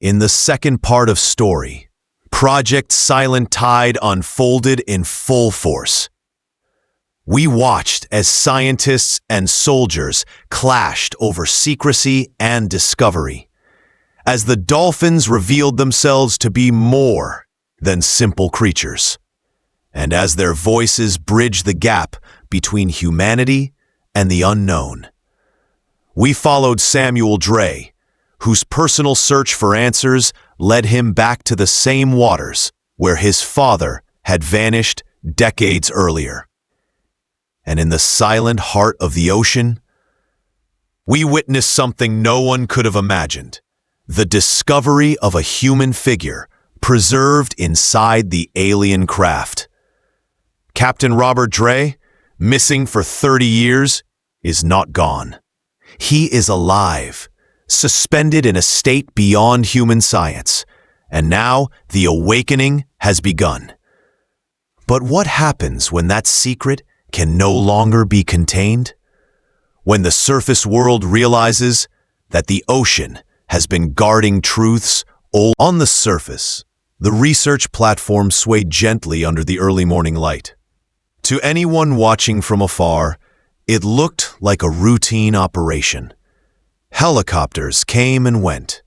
In the second part of story, Project Silent Tide unfolded in full force. We watched as scientists and soldiers clashed over secrecy and discovery, as the dolphins revealed themselves to be more than simple creatures, and as their voices bridged the gap between humanity and the unknown. We followed Samuel Dre, whose personal search for answers led him back to the same waters where his father had vanished decades earlier. And in the silent heart of the ocean, we witnessed something no one could have imagined: the discovery of a human figure preserved inside the alien craft. Captain Robert Dre, missing for 30 years, is not gone. He is alive, suspended in a state beyond human science, and now the awakening has begun. But what happens when that secret can no longer be contained? When the surface world realizes that the ocean has been guarding truths old. On the surface, the research platform swayed gently under the early morning light. To anyone watching from afar, it looked like a routine operation. Helicopters came and went,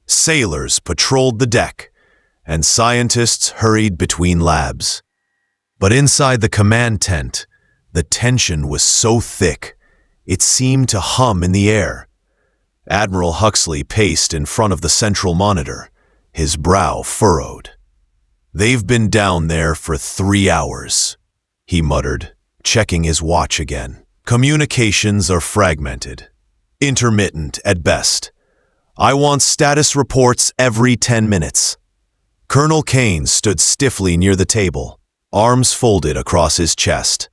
sailors patrolled the deck, and scientists hurried between labs. But inside the command tent, the tension was so thick, it seemed to hum in the air. Admiral Huxley paced in front of the central monitor, his brow furrowed. "They've been down there for 3 hours," he muttered, checking his watch again. "Communications are fragmented, intermittent at best. I want status reports every 10 minutes. Colonel Kane stood stiffly near the table, arms folded across his chest.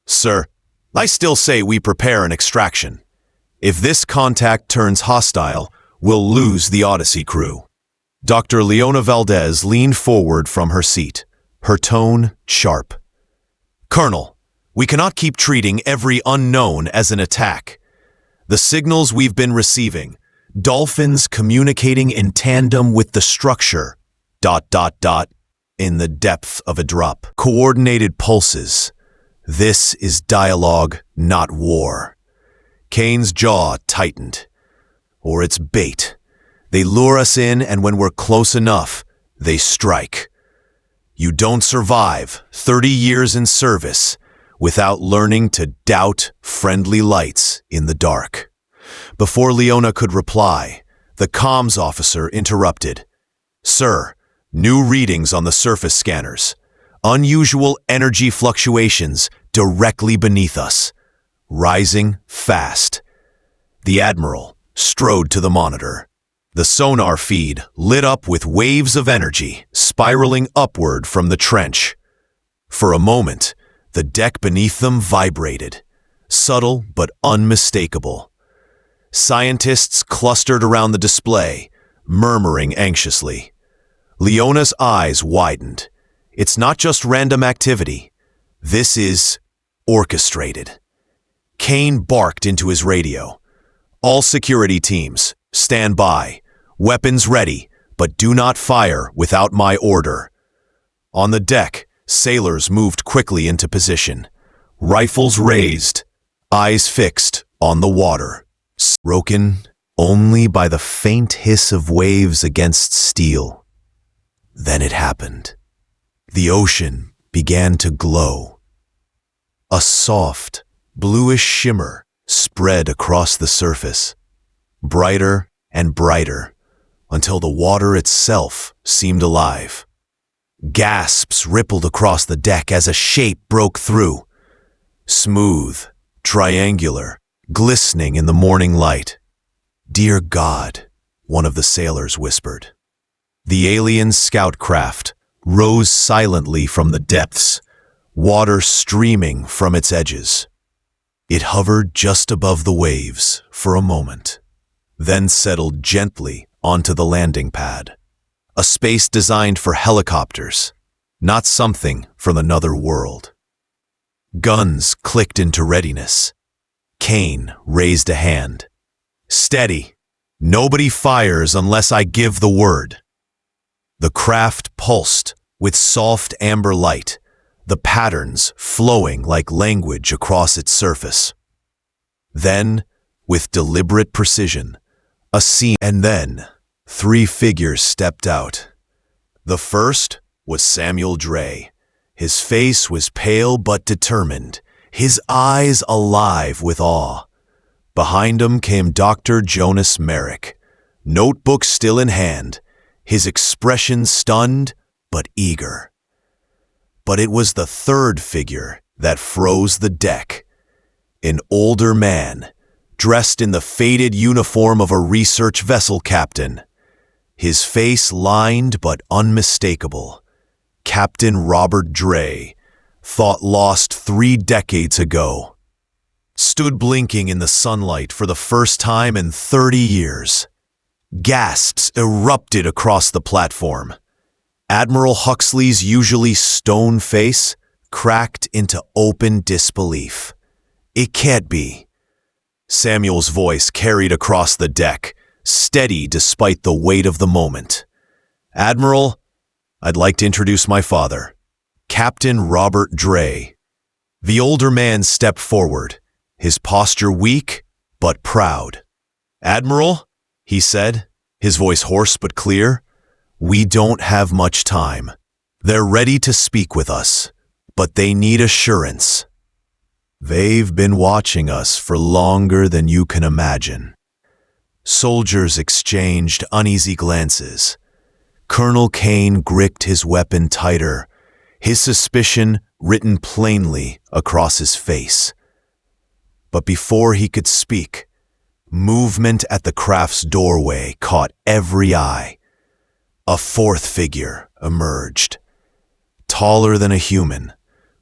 "Sir, I still say we prepare an extraction. If this contact turns hostile, we'll lose the Odyssey crew." Dr. Leona Valdez leaned forward from her seat, her tone sharp. "Colonel, we cannot keep treating every unknown as an attack. The signals we've been receiving, dolphins communicating in tandem with the structure, ... in the depth of a drop. Coordinated pulses. This is dialogue, not war." Kane's jaw tightened. "Or it's bait. They lure us in, and when we're close enough, they strike. You don't survive 30 years in service without learning to doubt friendly lights in the dark." Before Leona could reply, the comms officer interrupted. "Sir, new readings on the surface scanners. Unusual energy fluctuations directly beneath us, rising fast." The Admiral strode to the monitor. The sonar feed lit up with waves of energy spiraling upward from the trench. For a moment, the deck beneath them vibrated, subtle but unmistakable. Scientists clustered around the display, murmuring anxiously. Leona's eyes widened. It's not just random activity. This is orchestrated. Kane barked into his radio. "All security teams, stand by. Weapons ready, but do not fire without my order." On the deck, sailors moved quickly into position, rifles raised, eyes fixed on the water, broken only by the faint hiss of waves against steel. Then it happened. The ocean began to glow. A soft, bluish shimmer spread across the surface, brighter and brighter, until the water itself seemed alive. Gasps rippled across the deck as a shape broke through. Smooth, triangular, glistening in the morning light. "Dear God," one of the sailors whispered. The alien scout craft rose silently from the depths, water streaming from its edges. It hovered just above the waves for a moment, then settled gently onto the landing pad. A space designed for helicopters, not something from another world. Guns clicked into readiness. Kane raised a hand. "Steady. Nobody fires unless I give the word. The craft pulsed with soft amber light, the patterns flowing like language across its surface. Then, with deliberate precision, a scene, and then 3 figures stepped out. The first was Samuel Dre. His face was pale but determined, his eyes alive with awe. Behind him came Dr. Jonas Merrick, notebook still in hand, his expression stunned but eager. But it was the third figure that froze the deck. An older man, dressed in the faded uniform of a research vessel captain. His face lined but unmistakable. Captain Robert Dre, thought lost 3 decades ago, stood blinking in the sunlight for the first time in 30 years. Gasps erupted across the platform. Admiral Huxley's usually stone face cracked into open disbelief. It can't be. Samuel's voice carried across the deck, steady despite the weight of the moment. Admiral, I'd like to introduce my father, Captain Robert Dre. The older man stepped forward, his posture weak but proud. Admiral, he said, his voice hoarse but clear, we don't have much time. They're ready to speak with us, but they need assurance. They've been watching us for longer than you can imagine. Soldiers exchanged uneasy glances. Colonel Kane gripped his weapon tighter, his suspicion written plainly across his face. But before he could speak, movement at the craft's doorway caught every eye. A 4th figure emerged, taller than a human,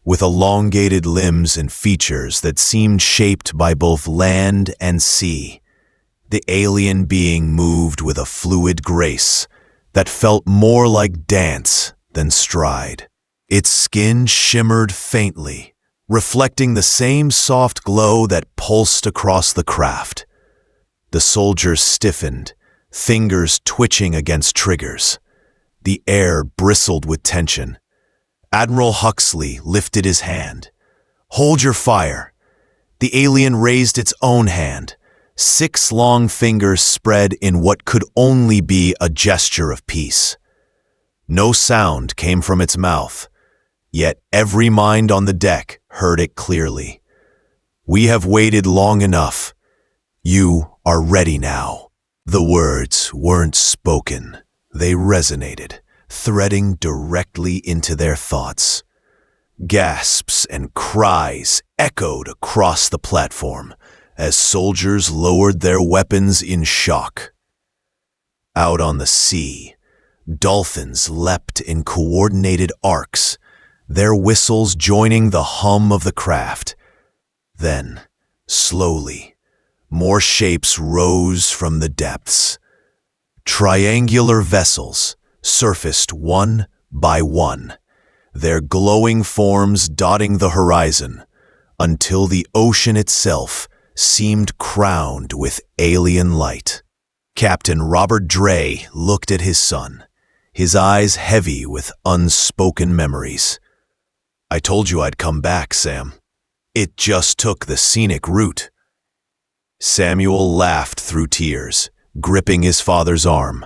with elongated limbs and features that seemed shaped by both land and sea. The alien being moved with a fluid grace that felt more like dance than stride. Its skin shimmered faintly, reflecting the same soft glow that pulsed across the craft. The soldiers stiffened, fingers twitching against triggers. The air bristled with tension. Admiral Huxley lifted his hand. Hold your fire. The alien raised its own hand, 6 long fingers spread in what could only be a gesture of peace. No sound came from its mouth, yet every mind on the deck heard it clearly. We have waited long enough. You are ready now. The words weren't spoken. They resonated, threading directly into their thoughts. Gasps and cries echoed across the platform as soldiers lowered their weapons in shock. Out on the sea, dolphins leapt in coordinated arcs, their whistles joining the hum of the craft. Then, slowly, more shapes rose from the depths. Triangular vessels surfaced one by one, their glowing forms dotting the horizon, until the ocean itself seemed crowned with alien light. Captain Robert Dre looked at his son, his eyes heavy with unspoken memories. I told you I'd come back, Sam. It just took the scenic route. Samuel laughed through tears, gripping his father's arm.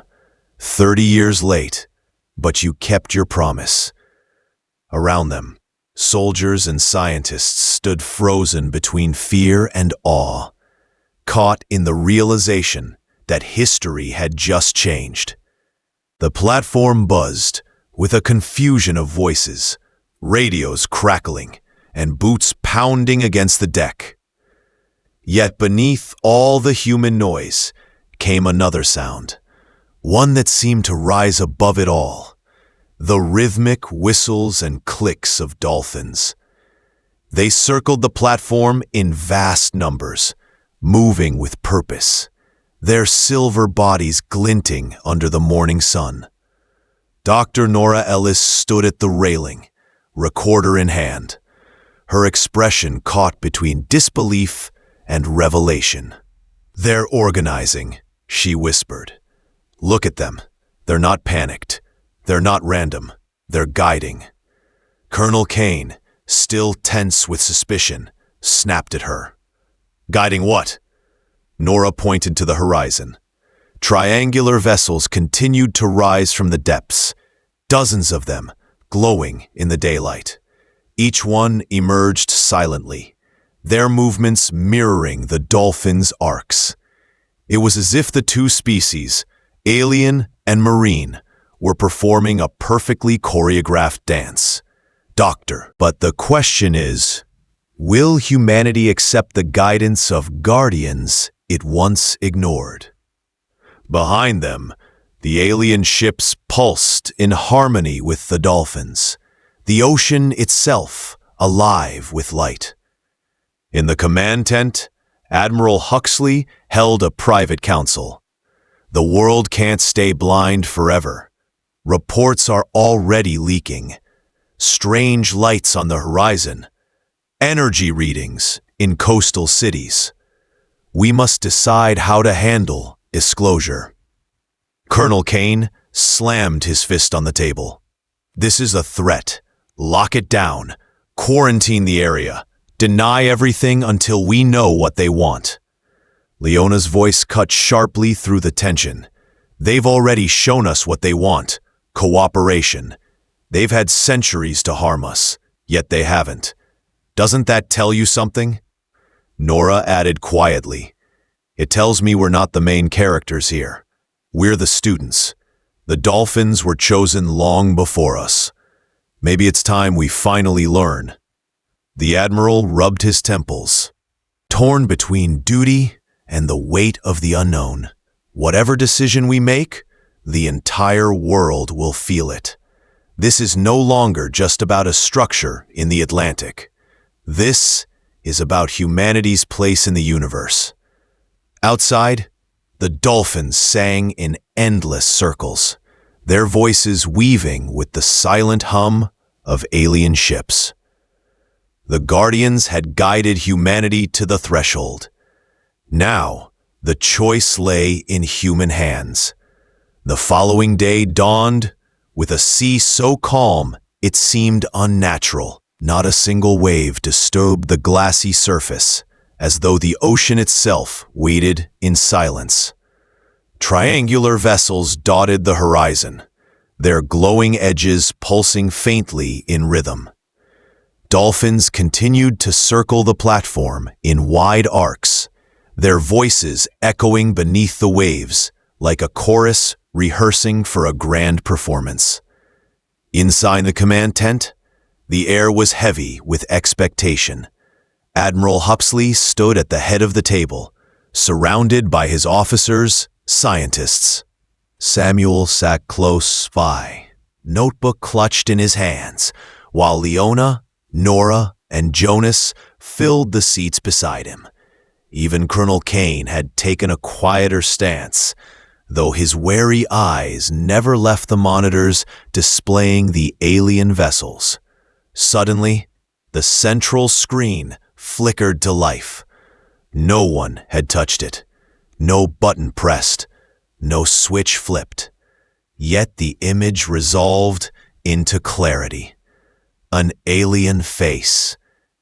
30 years late, but you kept your promise. Around them, soldiers and scientists stood frozen between fear and awe, caught in the realization that history had just changed. The platform buzzed with a confusion of voices, radios crackling, and boots pounding against the deck. Yet beneath all the human noise came another sound, one that seemed to rise above it all, the rhythmic whistles and clicks of dolphins. They circled the platform in vast numbers, moving with purpose, their silver bodies glinting under the morning sun. Dr. Nora Ellis stood at the railing, recorder in hand, her expression caught between disbelief and revelation. They're organizing, She whispered. "Look at them. They're not panicked. They're not random. They're guiding." Colonel Kane, still tense with suspicion, snapped at her. "Guiding what?" Nora pointed to the horizon. Triangular vessels continued to rise from the depths, dozens of them, glowing in the daylight. Each one emerged silently, their movements mirroring the dolphins' arcs. It was as if the two species, alien and marine, were performing a perfectly choreographed dance. Doctor, but the question is, will humanity accept the guidance of guardians it once ignored? Behind them, the alien ships pulsed in harmony with the dolphins, the ocean itself alive with light. In the command tent, Admiral Huxley held a private council. The world can't stay blind forever. Reports are already leaking. Strange lights on the horizon. Energy readings in coastal cities. We must decide how to handle disclosure. Colonel Kane slammed his fist on the table. "This is a threat. Lock it down. Quarantine the area. Deny everything until we know what they want." Leona's voice cut sharply through the tension. "They've already shown us what they want. Cooperation. They've had centuries to harm us, yet they haven't. Doesn't that tell you something?" Nora added quietly. "It tells me we're not the main characters here. We're the students. The dolphins were chosen long before us. Maybe it's time we finally learn." The Admiral rubbed his temples. "Torn between duty and the weight of the unknown. Whatever decision we make, the entire world will feel it. This is no longer just about a structure in the Atlantic. This is about humanity's place in the universe." Outside, the dolphins sang in endless circles, their voices weaving with the silent hum of alien ships. The Guardians had guided humanity to the threshold. Now, the choice lay in human hands. The following day dawned with a sea so calm it seemed unnatural. Not a single wave disturbed the glassy surface, as though the ocean itself waited in silence. Triangular vessels dotted the horizon, their glowing edges pulsing faintly in rhythm. Dolphins continued to circle the platform in wide arcs, their voices echoing beneath the waves like a chorus rehearsing for a grand performance. Inside the command tent, the air was heavy with expectation. Admiral Huxley stood at the head of the table, surrounded by his officers, scientists. Samuel sat close by, notebook clutched in his hands, while Leona, Nora, and Jonas filled the seats beside him. Even Colonel Kane had taken a quieter stance, though his wary eyes never left the monitors displaying the alien vessels. Suddenly, the central screen flickered to life. No one had touched it. No button pressed. No switch flipped. Yet the image resolved into clarity. An alien face,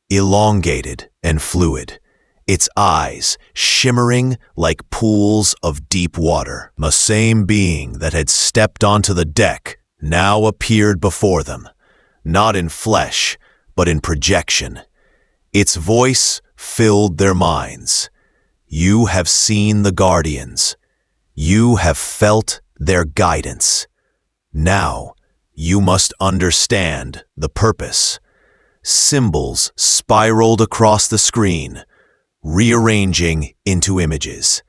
elongated and fluid, its eyes shimmering like pools of deep water. The same being that had stepped onto the deck now appeared before them, not in flesh, but in projection. Its voice filled their minds. "You have seen the Guardians. You have felt their guidance. Now, you must understand the purpose." Symbols spiraled across the screen, rearranging into images.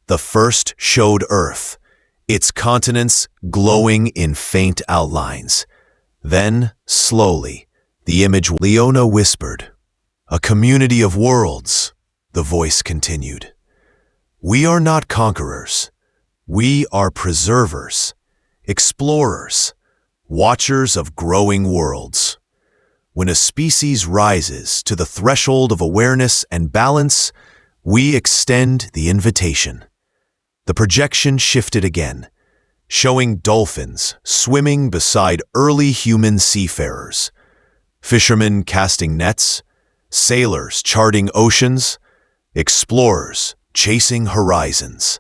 The first showed Earth, its continents glowing in faint outlines. Then, slowly, the image Leona whispered. "A community of worlds," the voice continued. "We are not conquerors. We are preservers, explorers, watchers of growing worlds. When a species rises to the threshold of awareness and balance, we extend the invitation. The projection shifted again, showing dolphins swimming beside early human seafarers, fishermen casting nets, sailors charting oceans, explorers chasing horizons,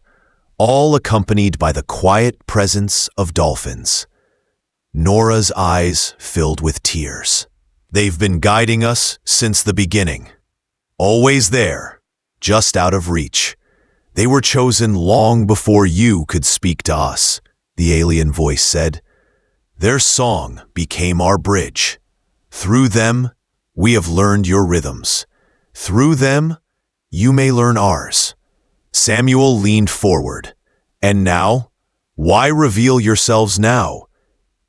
all accompanied by the quiet presence of dolphins. Nora's eyes filled with tears. They've been guiding us since the beginning. Always there, just out of reach. They were chosen long before you could speak to us, the alien voice said. Their song became our bridge. Through them, we have learned your rhythms. Through them, you may learn ours. Samuel leaned forward. And now, why reveal yourselves now?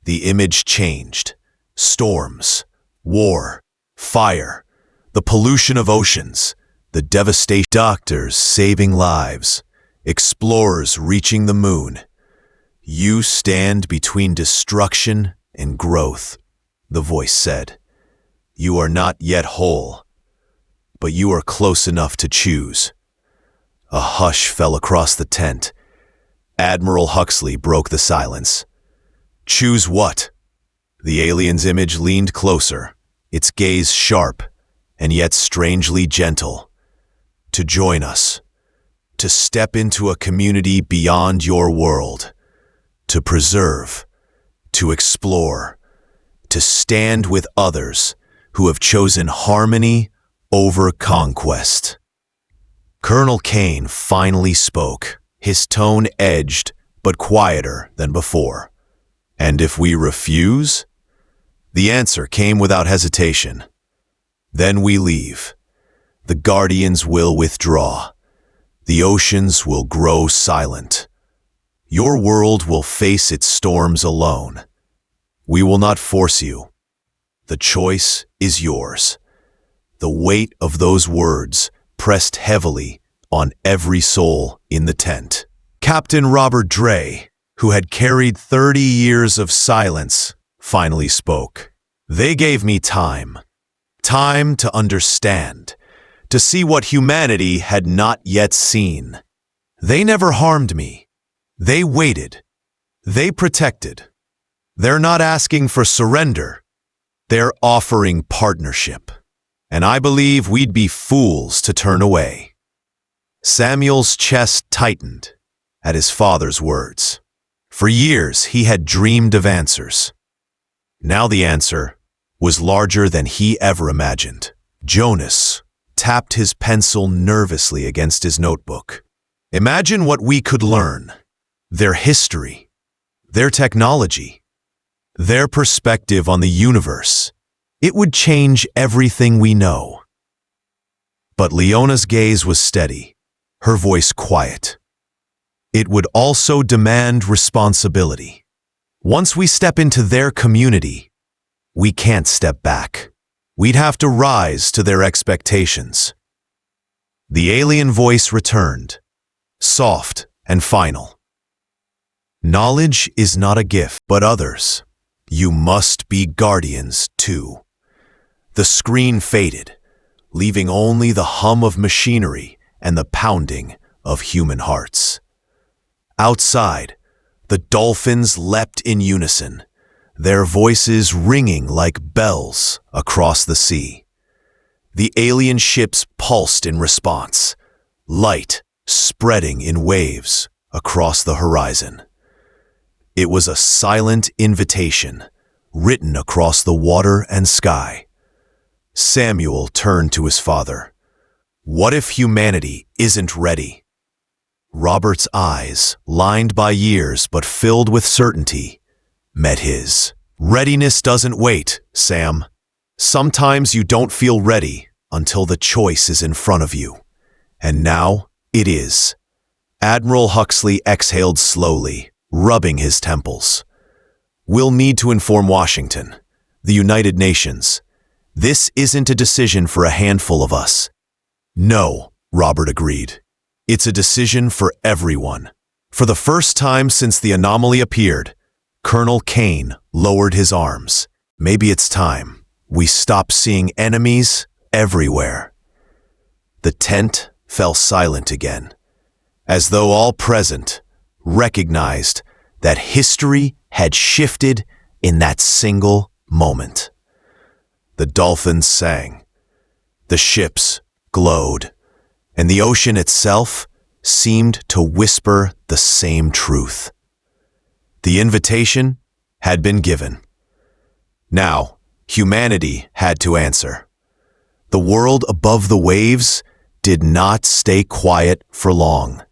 The image changed. Storms, war, fire, the pollution of oceans, the devastation. Doctors saving lives, explorers reaching the moon. You stand between destruction and growth, the voice said. You are not yet whole, but you are close enough to choose. A hush fell across the tent. Admiral Huxley broke the silence. Choose what? The alien's image leaned closer, its gaze sharp and yet strangely gentle. To join us, to step into a community beyond your world, to preserve, to explore, to stand with others who have chosen harmony over conquest. Colonel Kane finally spoke, his tone edged but quieter than before. And if we refuse? The answer came without hesitation. Then we leave. The guardians will withdraw. The oceans will grow silent. Your world will face its storms alone. We will not force you. The choice is yours. The weight of those words pressed heavily on every soul in the tent. Captain Robert Dre, who had carried 30 years of silence, finally spoke. They gave me time. Time to understand, to see what humanity had not yet seen. They never harmed me. They waited. They protected. They're not asking for surrender. They're offering partnership. And I believe we'd be fools to turn away. Samuel's chest tightened at his father's words. For years, he had dreamed of answers. Now the answer was larger than he ever imagined. Jonas tapped his pencil nervously against his notebook. Imagine what we could learn. Their history, their technology, their perspective on the universe. It would change everything we know. But Leona's gaze was steady, her voice quiet. It would also demand responsibility. Once we step into their community, we can't step back. We'd have to rise to their expectations. The alien voice returned, soft and final. Knowledge is not a gift, but others. You must be guardians too. The screen faded, leaving only the hum of machinery and the pounding of human hearts. Outside, the dolphins leapt in unison, their voices ringing like bells across the sea. The alien ships pulsed in response, light spreading in waves across the horizon. It was a silent invitation, written across the water and sky. Samuel turned to his father. What if humanity isn't ready? Robert's eyes, lined by years but filled with certainty, met his. Readiness doesn't wait, Sam. Sometimes you don't feel ready until the choice is in front of you. And now it is. Admiral Huxley exhaled slowly, rubbing his temples. We'll need to inform Washington, the United Nations. This isn't a decision for a handful of us. No, Robert agreed. It's a decision for everyone. For the first time since the anomaly appeared, Colonel Kane lowered his arms. Maybe it's time we stop seeing enemies everywhere. The tent fell silent again, as though all present recognized that history had shifted in that single moment. The dolphins sang, the ships glowed, and the ocean itself seemed to whisper the same truth. The invitation had been given. Now, humanity had to answer. The world above the waves did not stay quiet for long.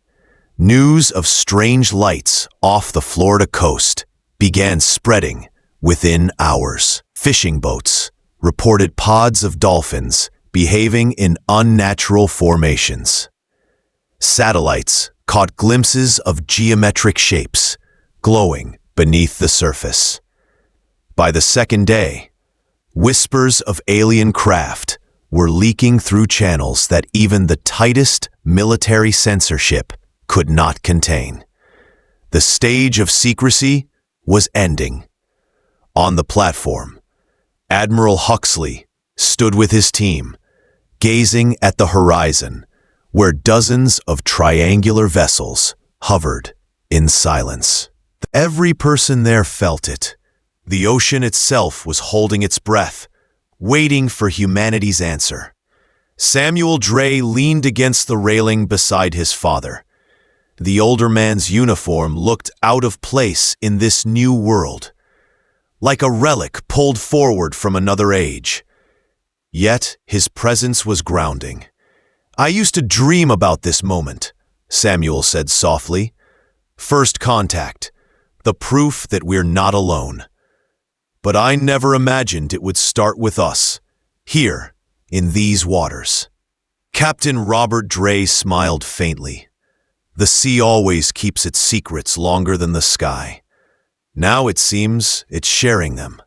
News of strange lights off the Florida coast began spreading within hours. Fishing boats reported pods of dolphins behaving in unnatural formations. Satellites caught glimpses of geometric shapes glowing beneath the surface. By the second day, whispers of alien craft were leaking through channels that even the tightest military censorship could not contain. The stage of secrecy was ending. On the platform, Admiral Huxley stood with his team, gazing at the horizon, where dozens of triangular vessels hovered in silence. Every person there felt it. The ocean itself was holding its breath, waiting for humanity's answer. Samuel Dre leaned against the railing beside his father. The older man's uniform looked out of place in this new world, like a relic pulled forward from another age. Yet his presence was grounding. "I used to dream about this moment," Samuel said softly. "First contact, the proof that we're not alone. But I never imagined it would start with us, here, in these waters." Captain Robert Dre smiled faintly. The sea always keeps its secrets longer than the sky. Now it seems it's sharing them.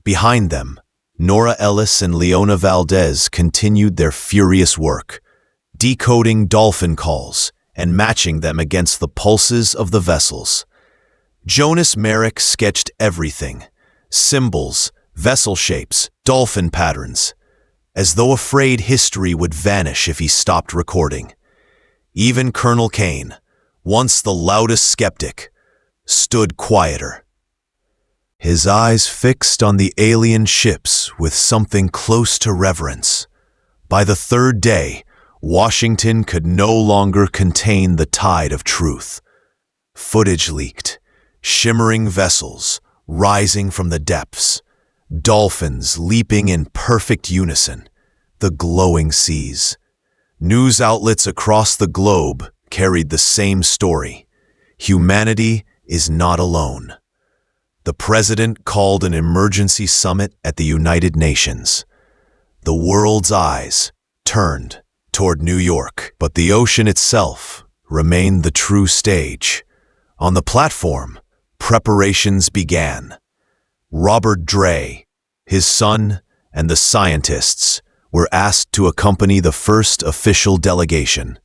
Behind them, Nora Ellis and Leona Valdez continued their furious work, decoding dolphin calls and matching them against the pulses of the vessels. Jonas Merrick sketched everything: symbols, vessel shapes, dolphin patterns, as though afraid history would vanish if he stopped recording. Even Colonel Kane, once the loudest skeptic, stood quieter, his eyes fixed on the alien ships with something close to reverence. By the third day, Washington could no longer contain the tide of truth. Footage leaked, shimmering vessels rising from the depths, dolphins leaping in perfect unison, the glowing seas. News outlets across the globe carried the same story. Humanity is not alone. The president called an emergency summit at the United Nations. The world's eyes turned toward New York, but the ocean itself remained the true stage. On the platform, preparations began. Robert Dre, his son, and the scientists were asked to accompany the first official delegation.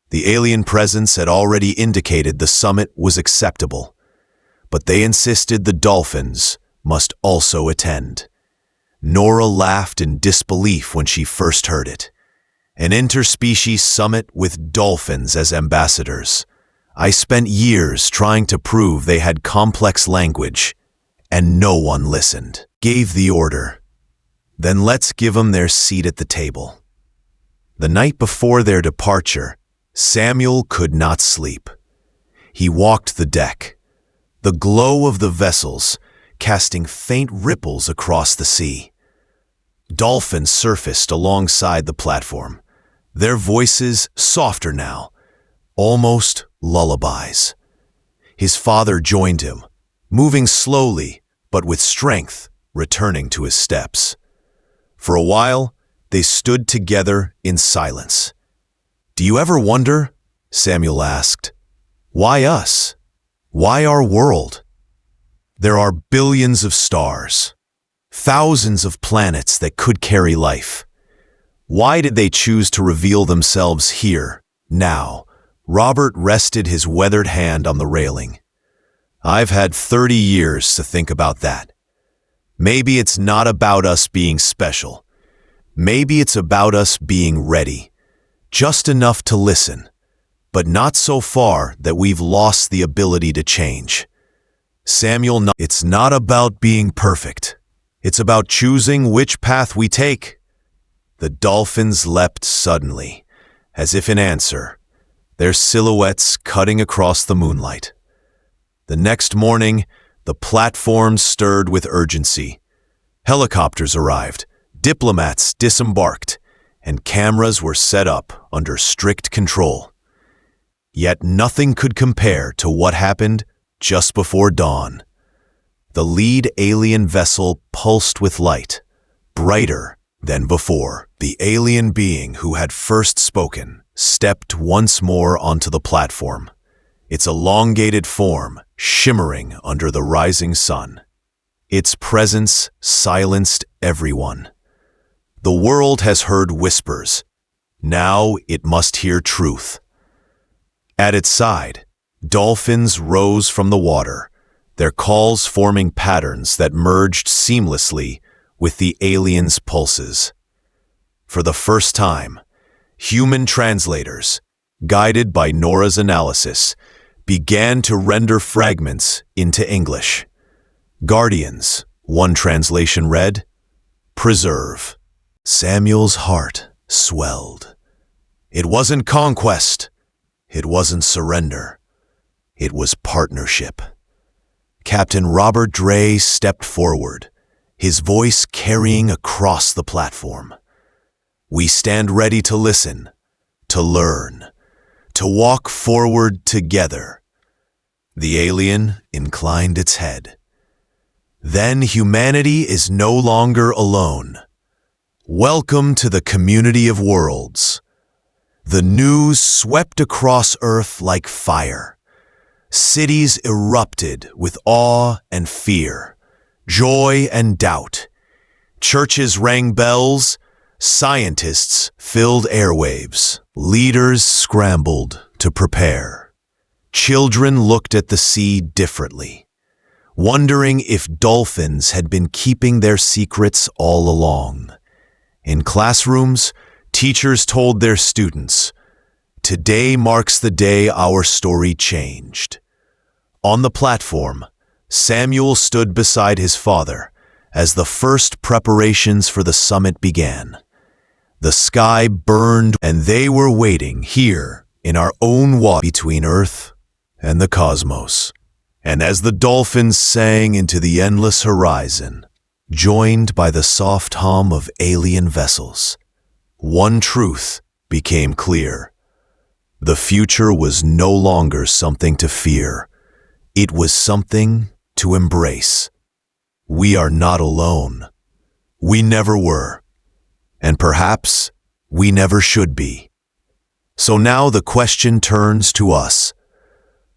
The alien presence had already indicated the summit was acceptable, but they insisted the dolphins must also attend. Nora laughed in disbelief when she first heard it. An interspecies summit with dolphins as ambassadors. I spent years trying to prove they had complex language, and no one listened. Gave the order. Then let's give them their seat at the table. The night before their departure, Samuel could not sleep. He walked the deck, the glow of the vessels casting faint ripples across the sea. Dolphins surfaced alongside the platform, their voices softer now, almost lullabies. His father joined him, moving slowly but with strength, returning to his steps. For a while, they stood together in silence. "Do you ever wonder," Samuel asked, "why us? Why our world? There are billions of stars, thousands of planets that could carry life. Why did they choose to reveal themselves here, now?" Robert rested his weathered hand on the railing. "I've had 30 years to think about that. Maybe it's not about us being special. Maybe it's about us being ready, just enough to listen, but not so far that we've lost the ability to change. It's not about being perfect. It's about choosing which path we take. The dolphins leapt suddenly, as if in answer, their silhouettes cutting across the moonlight. The next morning, the platform stirred with urgency. Helicopters arrived, diplomats disembarked, and cameras were set up under strict control. Yet nothing could compare to what happened just before dawn. The lead alien vessel pulsed with light, brighter than before. The alien being who had first spoken stepped once more onto the platform, its elongated form shimmering under the rising sun. Its presence silenced everyone. The world has heard whispers. Now it must hear truth. At its side, dolphins rose from the water, their calls forming patterns that merged seamlessly with the alien's pulses. For the first time, human translators, guided by Nora's analysis, began to render fragments into English. Guardians, one translation read, preserve. Samuel's heart swelled. It wasn't conquest. It wasn't surrender. It was partnership. Captain Robert Dre stepped forward, his voice carrying across the platform. We stand ready to listen, to learn, to walk forward together. The alien inclined its head. Then humanity is no longer alone. Welcome to the community of worlds. The news swept across Earth like fire. Cities erupted with awe and fear, joy and doubt. Churches rang bells, scientists filled airwaves, leaders scrambled to prepare. Children looked at the sea differently, wondering if dolphins had been keeping their secrets all along. In classrooms, teachers told their students, "Today marks the day our story changed." On the platform, Samuel stood beside his father as the first preparations for the summit began. The sky burned, and they were waiting here in our own water between Earth and the cosmos. And as the dolphins sang into the endless horizon, joined by the soft hum of alien vessels, one truth became clear. The future was no longer something to fear. It was something to embrace. We are not alone. We never were. And perhaps we never should be. So now the question turns to us.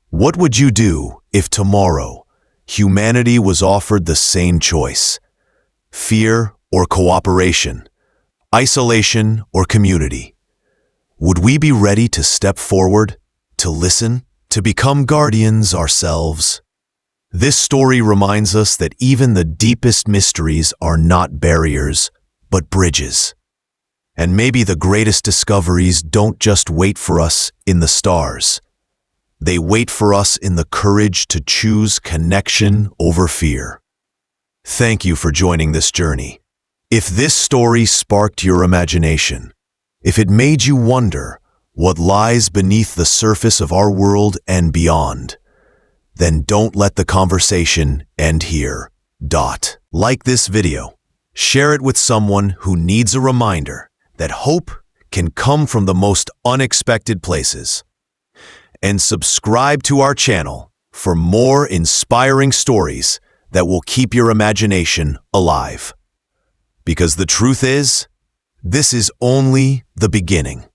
What would you do if tomorrow humanity was offered the same choice? Fear or cooperation? Isolation or community? Would we be ready to step forward, to listen, to become guardians ourselves? This story reminds us that even the deepest mysteries are not barriers, but bridges. And maybe the greatest discoveries don't just wait for us in the stars. They wait for us in the courage to choose connection over fear. Thank you for joining this journey. If this story sparked your imagination, if it made you wonder what lies beneath the surface of our world and beyond, then don't let the conversation end here. Like this video, share it with someone who needs a reminder that hope can come from the most unexpected places. And subscribe to our channel for more inspiring stories that will keep your imagination alive. Because the truth is, this is only the beginning.